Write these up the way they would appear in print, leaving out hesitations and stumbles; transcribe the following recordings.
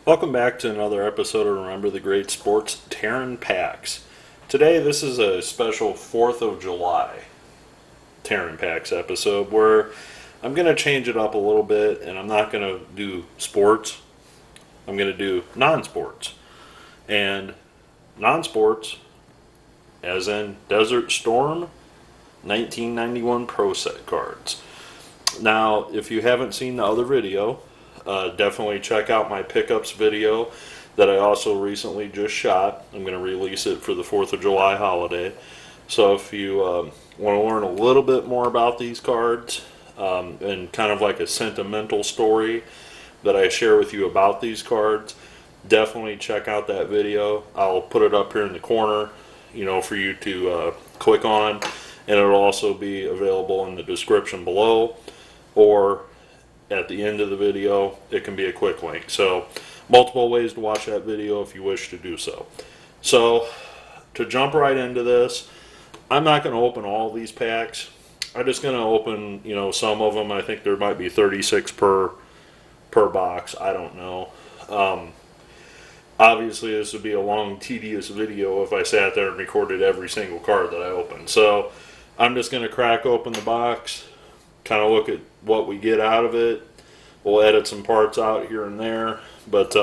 Welcome back to another episode of Remember the Great Sports Tearin Packs. Today, this is a special 4th of July Tearin Packs episode where I'm going to change it up a little bit and I'm not going to do sports. I'm going to do non-sports. And non-sports, as in Desert Storm 1991 Pro Set cards. Now, if you haven't seen the other video, definitely check out my pickups video that I also recently just shot. I'm going to release it for the 4th of July holiday. So if you want to learn a little bit more about these cards and kind of like a sentimental story that I share with you about these cards, definitely check out that video. I'll put it up here in the corner, for you to click on, and it'll also be available in the description below, or at the end of the video it can be a quick link. So multiple ways to watch that video if you wish to do so. So to jump right into this, I'm not going to open all these packs. I'm just going to open some of them. I think there might be 36 per box. I don't know. Obviously this would be a long, tedious video if I sat there and recorded every single card that I opened. So I'm just going to crack open the box, kind of look at what we get out of it. We'll edit some parts out here and there, but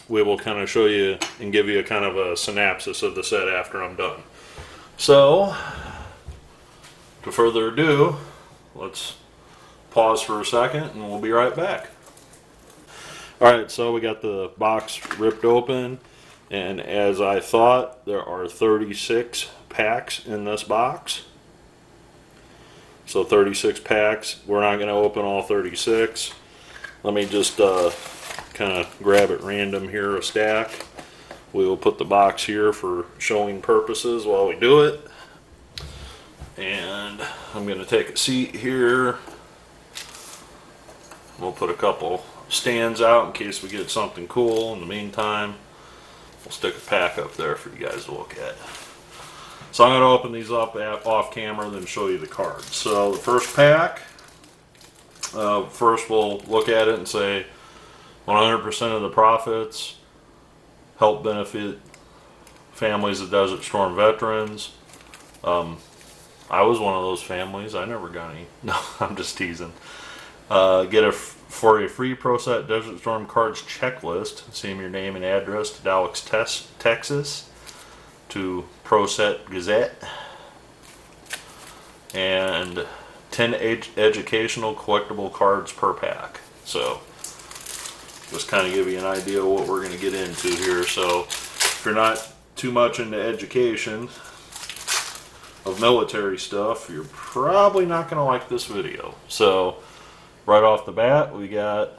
we will kind of show you and give you a kind of a synopsis of the set after I'm done. So, to further ado, let's pause for a second and we'll be right back. Alright, so we got the box ripped open, and as I thought, there are 36 packs in this box. So 36 packs. We're not going to open all 36. Let me just kind of grab at random here a stack. We will put the box here for showing purposes while we do it. And I'm going to take a seat here. We'll put a couple stands out in case we get something cool. In the meantime, we'll stick a pack up there for you guys to look at. So I'm going to open these up off camera, then show you the cards. So the first pack, first we'll look at it and say 100% of the profits help benefit families of Desert Storm veterans. I was one of those families. I never got any. No, I'm just teasing. For a free Pro Set Desert Storm cards checklist, send your name and address to Dallas, Texas, to Pro Set Gazette, and 10 educational collectible cards per pack. So just kind of give you an idea of what we're going to get into here. So if you're not too much into education of military stuff, you're probably not going to like this video. So right off the bat, we got,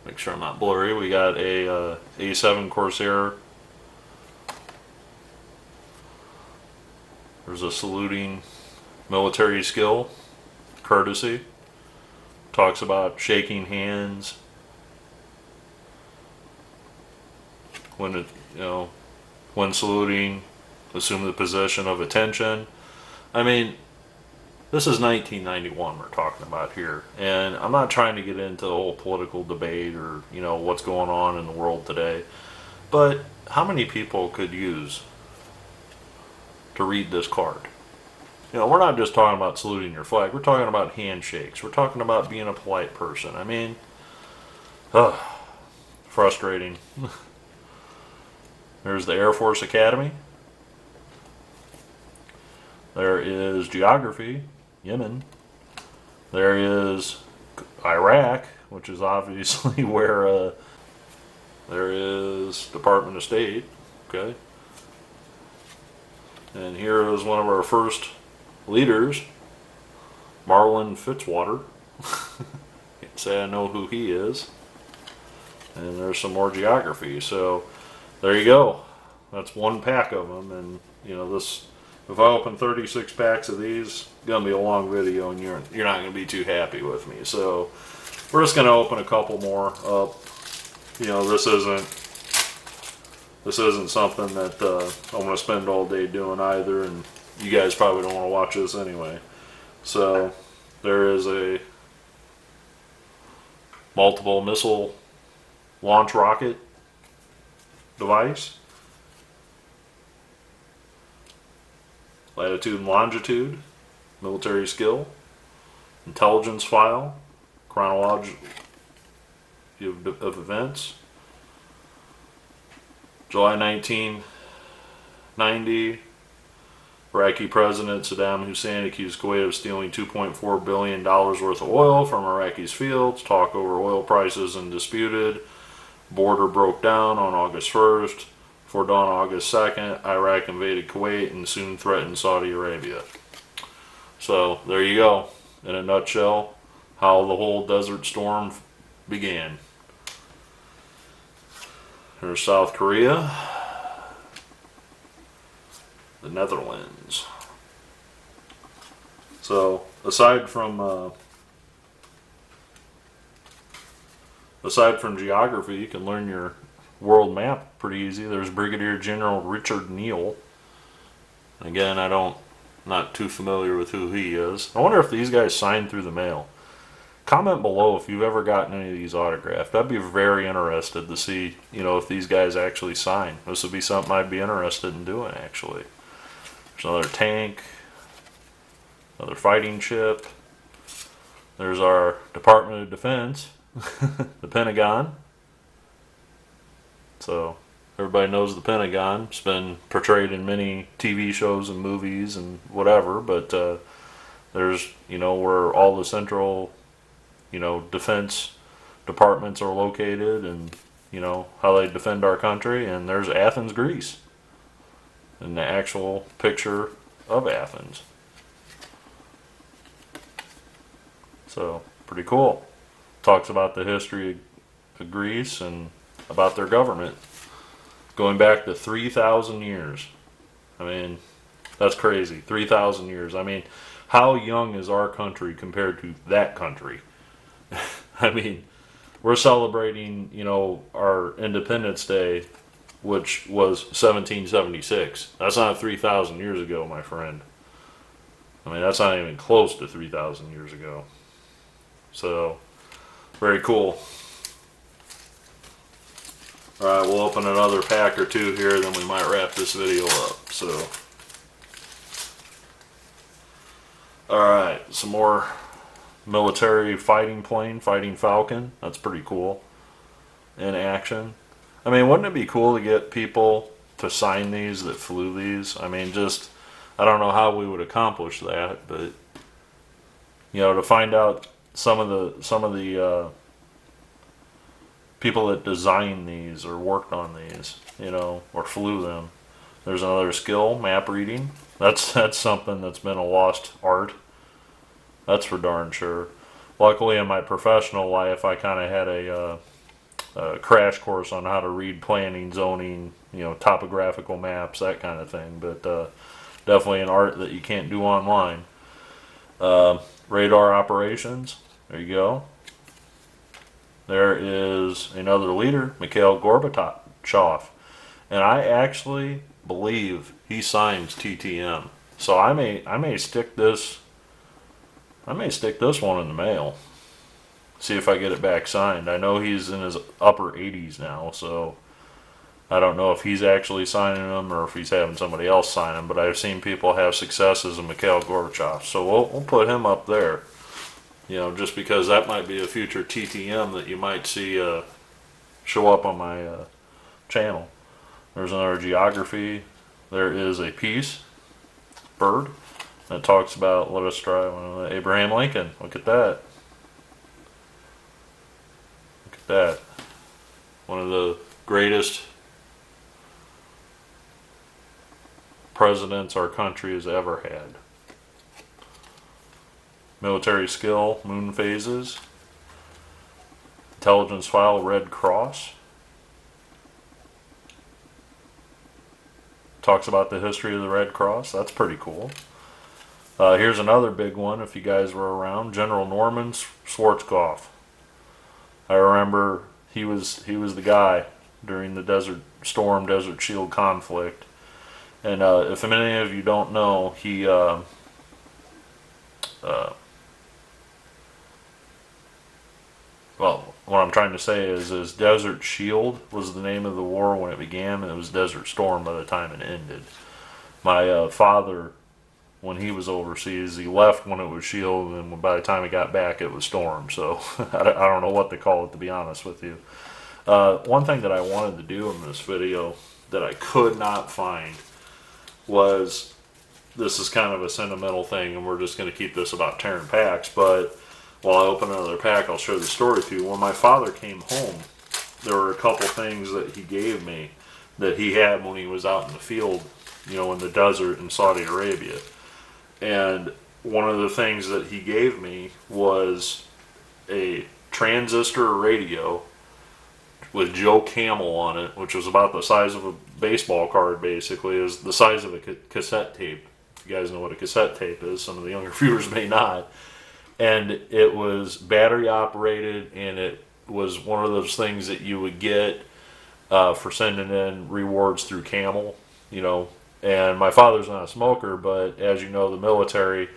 make sure I'm not blurry, we got a A7 Corsair. There's a saluting military skill, courtesy. Talks about shaking hands when when saluting. Assume the position of attention. I mean, this is 1991 we're talking about here, and I'm not trying to get into the whole political debate or what's going on in the world today, but how many people could use to read this card? We're not just talking about saluting your flag. We're talking about handshakes. We're talking about being a polite person. I mean, frustrating. There's the Air Force Academy. There is geography, Yemen. There is Iraq, which is obviously where there is Department of State. Okay. And here is one of our first leaders, Marlin Fitzwater. Can't say I know who he is. And there's some more geography. So there you go. That's one pack of them. And this, if I open 36 packs of these, it's gonna be a long video, and you're not gonna be too happy with me. So we're just gonna open a couple more up. This isn't something that I'm going to spend all day doing either, and you guys probably don't want to watch this anyway. So there is a multiple missile launch rocket device. Latitude and longitude, military skill, intelligence file, chronology of events. July 1990, Iraqi President Saddam Hussein accused Kuwait of stealing $2.4 billion worth of oil from Iraqi's fields. Talk over oil prices and disputed. Border broke down on August 1st. Before dawn August 2nd, Iraq invaded Kuwait and soon threatened Saudi Arabia. So there you go, in a nutshell, how the whole Desert Storm began. Here's South Korea, the Netherlands. So aside from geography, you can learn your world map pretty easy. There's Brigadier General Richard Neal. Again, not too familiar with who he is. I wonder if these guys signed through the mail. Comment below if you've ever gotten any of these autographed. I'd be very interested to see, if these guys actually sign. This would be something I'd be interested in doing, actually. There's another tank, another fighting ship. There's our Department of Defense, the Pentagon. So everybody knows the Pentagon. It's been portrayed in many TV shows and movies and whatever, but there's, where all the central, defense departments are located, and, how they defend our country. And there's Athens, Greece, and the actual picture of Athens. So pretty cool. Talks about the history of Greece and about their government going back to 3,000 years. I mean, that's crazy. 3,000 years. I mean, how young is our country compared to that country? I mean, we're celebrating, our Independence Day, which was 1776. That's not 3,000 years ago, my friend. I mean, that's not even close to 3,000 years ago. So, very cool. Alright, we'll open another pack or two here, then we might wrap this video up. So, alright, some more military fighting plane, Fighting Falcon. That's pretty cool. In action. I mean, wouldn't it be cool to get people to sign these that flew these? I mean, I don't know how we would accomplish that, but, to find out some of the people that designed these or worked on these, or flew them. There's another skill, map reading. That's something that's been a lost art. That's for darn sure. Luckily, in my professional life, I kind of had a crash course on how to read planning, zoning, topographical maps, that kind of thing. But definitely an art that you can't do online. Radar operations. There you go. There is another leader, Mikhail Gorbachev, and I actually believe he signs TTM. So I may stick this one in the mail. See if I get it back signed. I know he's in his upper 80s now, so I don't know if he's actually signing them or if he's having somebody else sign them. But I've seen people have successes in Mikhail Gorbachev, so we'll put him up there. Just because that might be a future TTM that you might see show up on my channel. There's another geography. There is a piece, bird, that talks about, let us try, Abraham Lincoln. Look at that. Look at that. One of the greatest presidents our country has ever had. Military skill, moon phases. Intelligence file, Red Cross. Talks about the history of the Red Cross. That's pretty cool. Here's another big one, if you guys were around. General Norman Schwarzkopf. I remember he was the guy during the Desert Storm, Desert Shield conflict. And if many of you don't know, he well, what I'm trying to say is Desert Shield was the name of the war when it began, and it was Desert Storm by the time it ended. My father, when he was overseas, he left when it was Shield, and by the time he got back, it was Storm. So I don't know what to call it, to be honest with you. One thing that I wanted to do in this video that I could not find was, this is kind of a sentimental thing, and we're just going to keep this about Tearin Packs, but while I open another pack, I'll show the story to you. When my father came home, there were a couple things that he gave me that he had when he was out in the field, you know, in the desert in Saudi Arabia. And one of the things that he gave me was a transistor radio with Joe Camel on it, which was about the size of a baseball card, basically. It was the size of a cassette tape. If you guys know what a cassette tape is, some of the younger viewers may not. And it was battery operated, and it was one of those things that you would get for sending in rewards through Camel, you know. And my father's not a smoker, but as you know, the military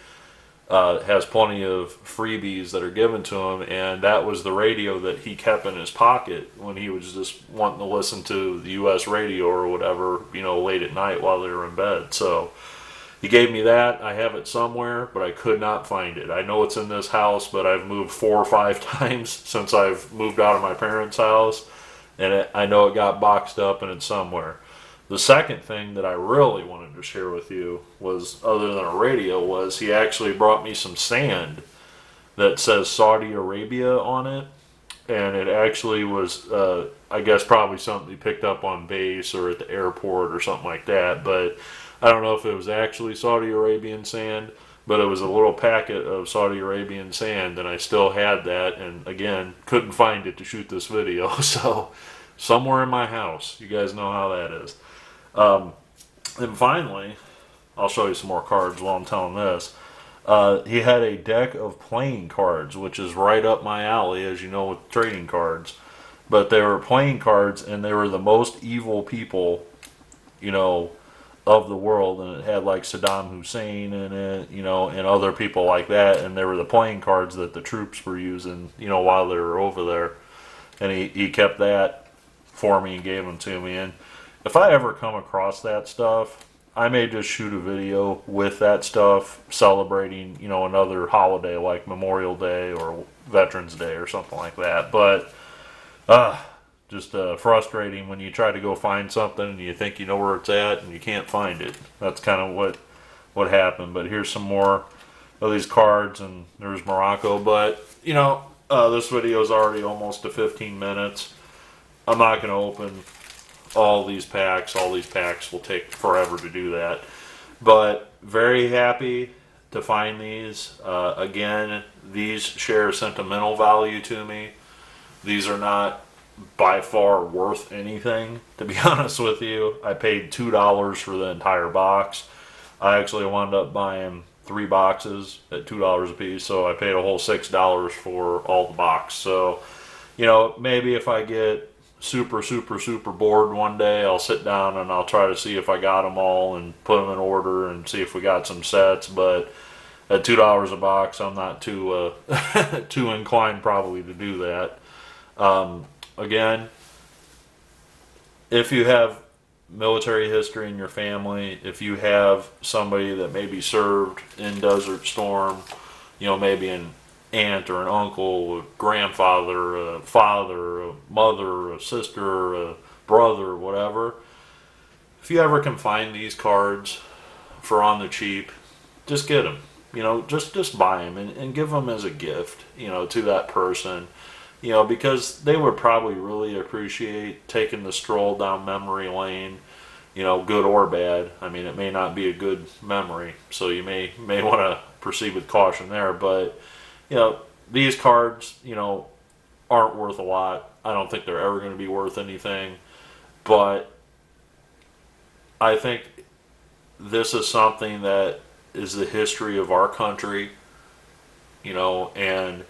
has plenty of freebies that are given to him, and that was the radio that he kept in his pocket when he was just wanting to listen to the U.S. radio or whatever, you know, late at night while they were in bed. So he gave me that. I have it somewhere, but I could not find it. I know it's in this house, but I've moved 4 or 5 times since I've moved out of my parents' house, and I know it got boxed up and it's somewhere. The second thing that I really wanted to share with you was, other than a radio, was he actually brought me some sand that says Saudi Arabia on it, and it actually was, I guess, probably something he picked up on base or at the airport or something like that, but I don't know if it was actually Saudi Arabian sand, but it was a little packet of Saudi Arabian sand, and I still had that, and again, couldn't find it to shoot this video, so somewhere in my house. You guys know how that is. And finally, I'll show you some more cards while I'm telling this. He had a deck of playing cards, which is right up my alley, as you know, with trading cards. But they were playing cards, and they were the most evil people, you know, of the world. And it had like Saddam Hussein in it, you know, and other people like that. And they were the playing cards that the troops were using, you know, while they were over there. And he kept that for me and gave them to me. And if I ever come across that stuff, I may just shoot a video with that stuff celebrating, you know, another holiday like Memorial Day or Veterans Day or something like that. But just frustrating when you try to go find something and you think you know where it's at and you can't find it. That's kind of what happened. But here's some more of these cards, and there's Morocco. But, you know, this video is already almost to 15 minutes. I'm not going to open all these packs. All these packs will take forever to do that. But very happy to find these. Again, these share sentimental value to me. These are not by far worth anything, to be honest with you. I paid $2 for the entire box. I actually wound up buying 3 boxes at $2 a piece, so I paid a whole $6 for all the box. So, you know, maybe if I get super bored one day, I'll sit down and I'll try to see if I got them all and put them in order and see if we got some sets. But at $2 a box, I'm not too too inclined probably to do that. Again, if you have military history in your family, if you have somebody that maybe served in Desert Storm, you know, maybe an aunt or an uncle, a grandfather, a father, a mother, a sister, a brother, whatever. If you ever can find these cards for on the cheap, just get them. You know, just buy them and give them as a gift, you know, to that person. You know, because they would probably really appreciate taking the stroll down memory lane, you know, good or bad. I mean, it may not be a good memory, so you may want to proceed with caution there, but you know, these cards, you know, aren't worth a lot. I don't think they're ever going to be worth anything. But I think this is something that is the history of our country, you know, and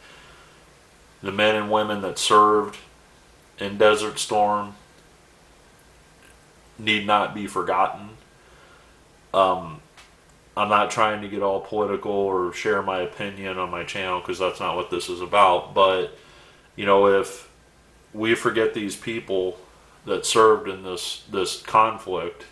the men and women that served in Desert Storm need not be forgotten. I'm not trying to get all political or share my opinion on my channel, because that's not what this is about. But, you know, if we forget these people that served in this conflict.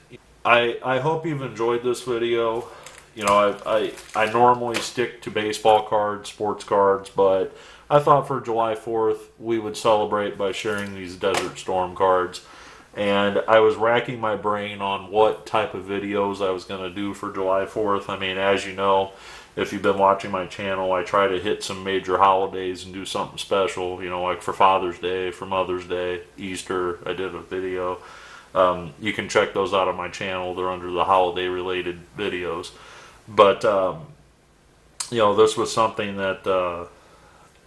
I hope you've enjoyed this video. You know, I normally stick to baseball cards, sports cards, but I thought for July 4th we would celebrate by sharing these Desert Storm cards. And I was racking my brain on what type of videos I was going to do for July 4th. I mean, as you know, if you've been watching my channel, I try to hit some major holidays and do something special. You know, like for Father's Day, for Mother's Day, Easter, I did a video. You can check those out on my channel. They're under the holiday-related videos. But, you know, this was something that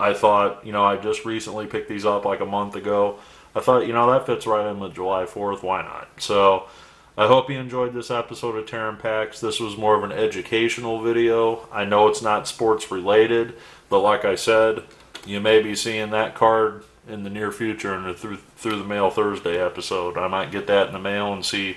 I thought, you know, I just recently picked these up like a month ago. I thought, you know, that fits right in with July 4th. Why not? So I hope you enjoyed this episode of Tearin Packs. This was more of an educational video. I know it's not sports related, but like I said, you may be seeing that card in the near future in the through the Mail Thursday episode. I might get that in the mail and see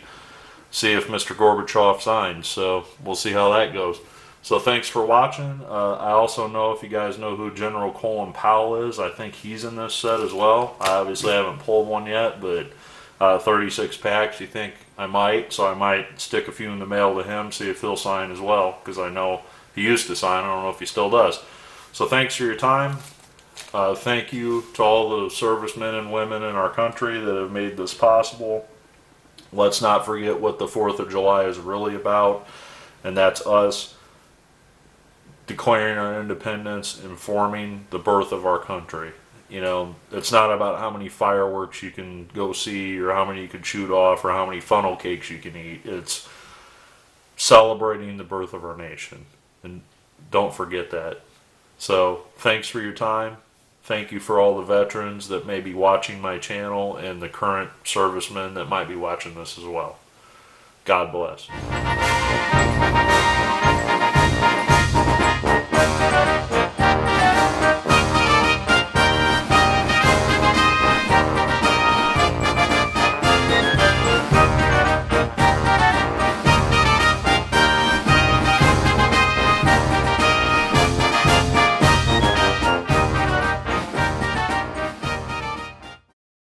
if Mr. Gorbachev signs. So we'll see how that goes. So thanks for watching. I also know, if you guys know who General Colin Powell is, I think he's in this set as well. I obviously haven't pulled one yet, but 36 packs, you think I might. So I might stick a few in the mail to him, see if he'll sign as well, because I know he used to sign. I don't know if he still does. So thanks for your time. Thank you to all the servicemen and women in our country that have made this possible. Let's not forget what the 4th of July is really about, and that's us declaring our independence and forming the birth of our country. You know, it's not about how many fireworks you can go see or how many you can shoot off or how many funnel cakes you can eat. It's celebrating the birth of our nation, and don't forget that. So thanks for your time. Thank you for all the veterans that may be watching my channel and the current servicemen that might be watching this as well. God bless.